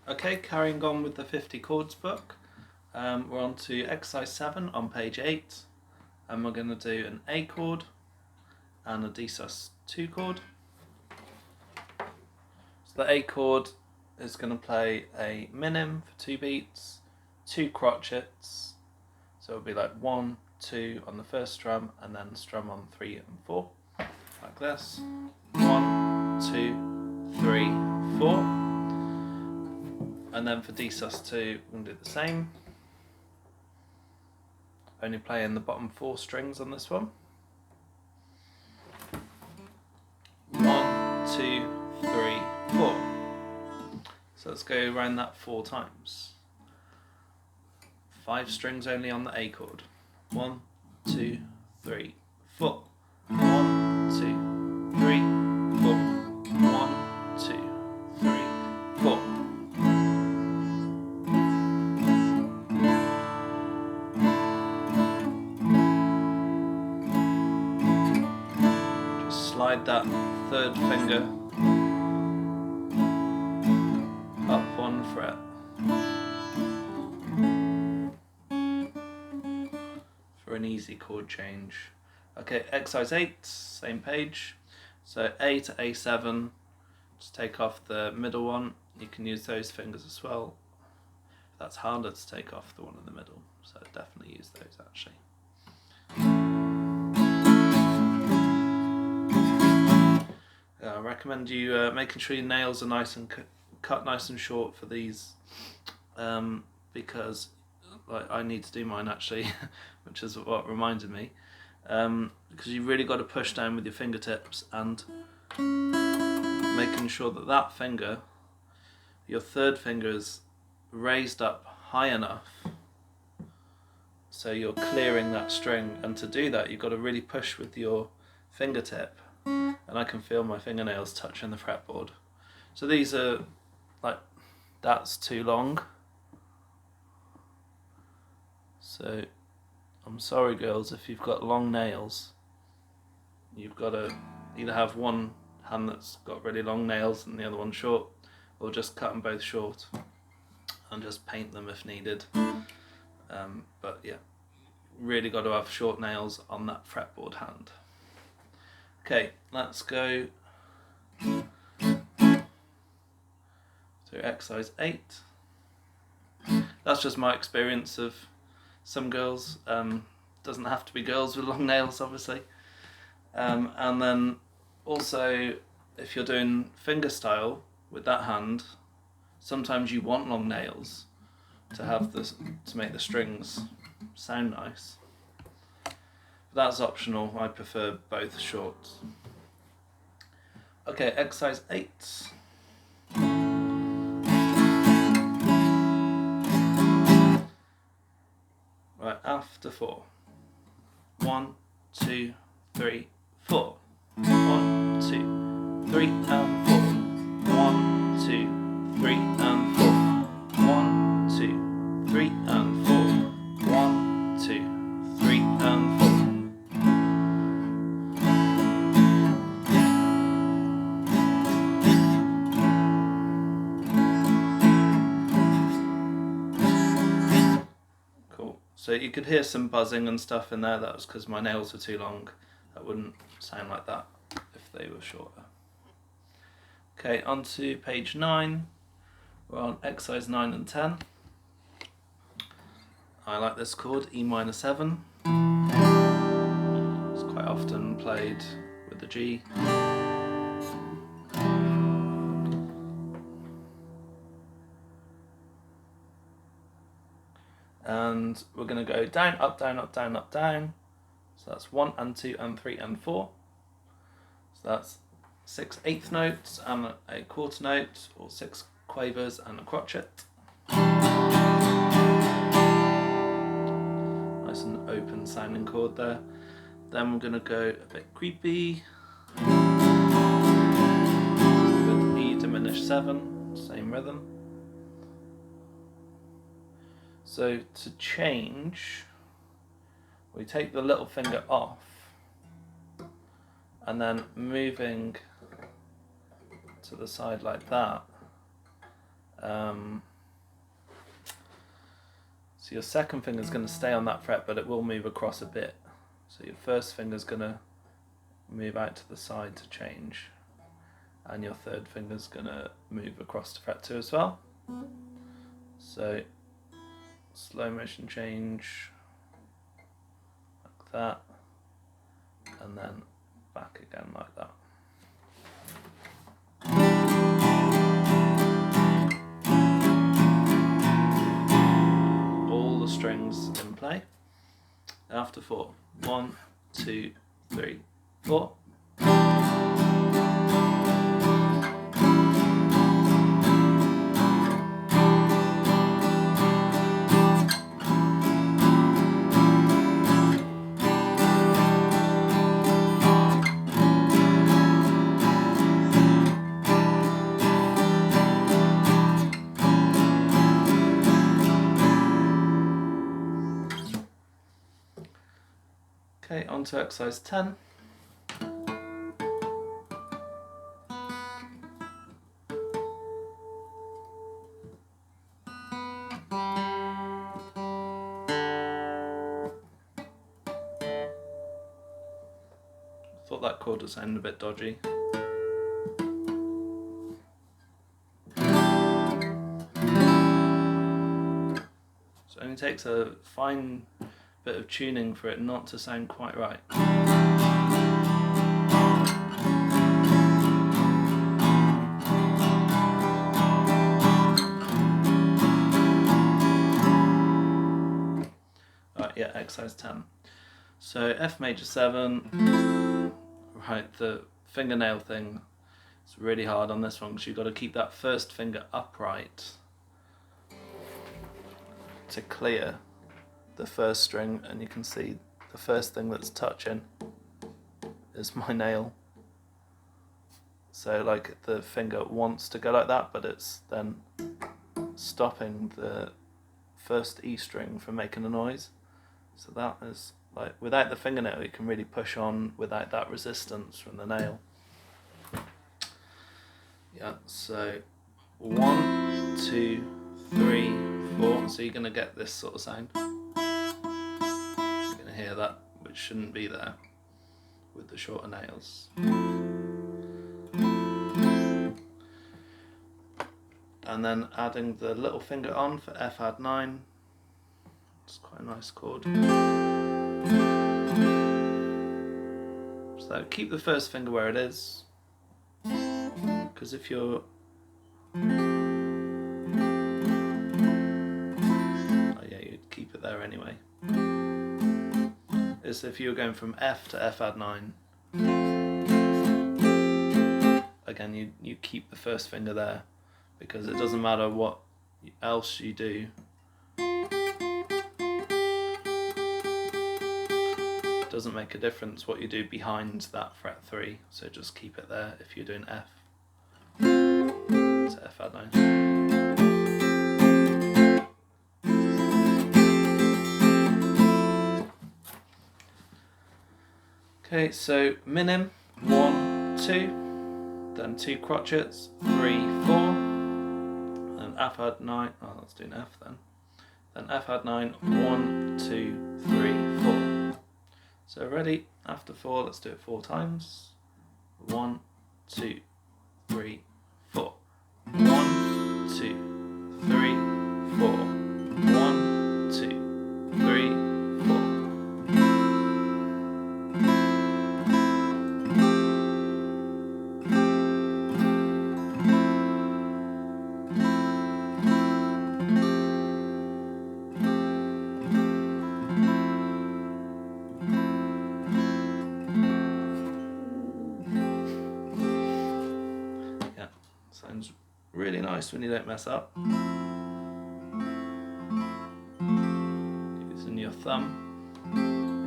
Okay, carrying on with the 50 chords book, we're on to exercise 7 on page 8, and we're going to do an A chord and a D♯2 chord. So the A chord is going to play a minim for 2 beats, 2 crotchets, so it'll be like 1, 2 on the first strum, and then strum on 3 and 4, like this. 1, 2, 3, 4. And then for D♯2, we're going to do the same. Only playing the bottom 4 strings on this one. 1, 2, 3, 4. So let's go around that 4 times. 5 strings only on the A chord. 1, 2, 3, 4. 1, 2, 3, 4. 1, 2, 3, 4. Slide that third finger up 1 fret. For an easy chord change. Okay, exercise 8, same page. So A to A7, just take off the middle one. You can use those fingers as well. That's harder to take off the one in the middle, so definitely use those actually. I recommend you making sure your nails are nice and cut nice and short for these, because like I need to do mine actually, which is what reminded me, because you really got to push down with your fingertips and making sure that that finger, your third finger, is raised up high enough so you're clearing that string, and to do that you've got to really push with your fingertip. And I can feel my fingernails touching the fretboard. So these are like, that's too long. So I'm sorry girls, if you've got long nails, you've got to either have one hand that's got really long nails and the other one short, or just cut them both short and just paint them if needed. But yeah, really got to have short nails on that fretboard hand. Okay, let's go to exercise 8. That's just my experience of some girls. Doesn't have to be girls with long nails, obviously. And then also, if you're doing fingerstyle with that hand, sometimes you want long nails to have this, to make the strings sound nice. That's optional, I prefer both short. Okay, exercise 8. Right, after 4. 1, 2, 3, 4. 1, 2, 3 and 4. 1, 2, 3 and 4. 1, 2, 3 and 4. 1, 2, 3 and 4. So you could hear some buzzing and stuff in there. That was because my nails were too long. That wouldn't sound like that if they were shorter. Okay, on to page 9. We're on exercise 9 and 10. I like this chord, E minor 7. It's quite often played with the G. And we're going to go down, up, down, up, down, up, down. So that's 1 and 2 and 3 and 4. So that's 6 eighth notes and a quarter note, or 6 quavers and a crotchet. Nice and open sounding chord there. Then we're going to go a bit creepy with E diminished 7, same rhythm. So to change, we take the little finger off and then moving to the side like that, So your second finger is going to stay on that fret, but it will move across a bit. So your first finger is going to move out to the side to change, and your third finger is going to move across to fret 2 as well. So slow motion change like that, and then back again like that. All the strings in play. After 4. 1, 2, 3, 4. Okay, on to exercise 10. Thought that chord was sounding a bit dodgy. So it only takes a fine bit of tuning for it not to sound quite right. Alright, yeah, exercise 10. So F major 7, right, the fingernail thing is really hard on this one because you've got to keep that first finger upright to clear the first string, and you can see the first thing that's touching is my nail. So like the finger wants to go like that, but it's then stopping the first E string from making a noise. So that is like, without the fingernail you can really push on without that resistance from the nail. Yeah, so 1, 2, 3, 4. So you're going to get this sort of sound. You're going to hear that, which shouldn't be there with the shorter nails. And then adding the little finger on for F add 9. It's quite a nice chord. So keep the first finger where it is, because if you're you'd keep it there anyway. Is if you're going from F to F add 9, again you keep the first finger there, because it doesn't matter what else you do. It doesn't make a difference what you do behind that fret 3, so just keep it there if you're doing F. So F add 9. Okay, so minim, 1, 2, then 2 crotchets, 3, 4, and F add 9, oh let's do an F then. Then F add 9, 1, 2, 3, 4. So ready, after 4, let's do it 4 times. 1, 2, 3, 4. 1, 2, 3, 4. 1, 2, 3, 4. Sounds really nice when you don't mess up. Using your thumb,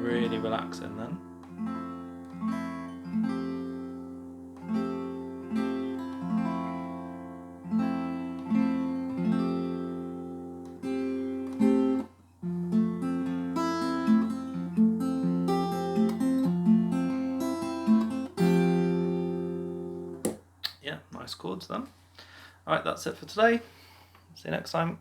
really relaxing then. Yeah, nice chords then. Alright, that's it for today. See you next time.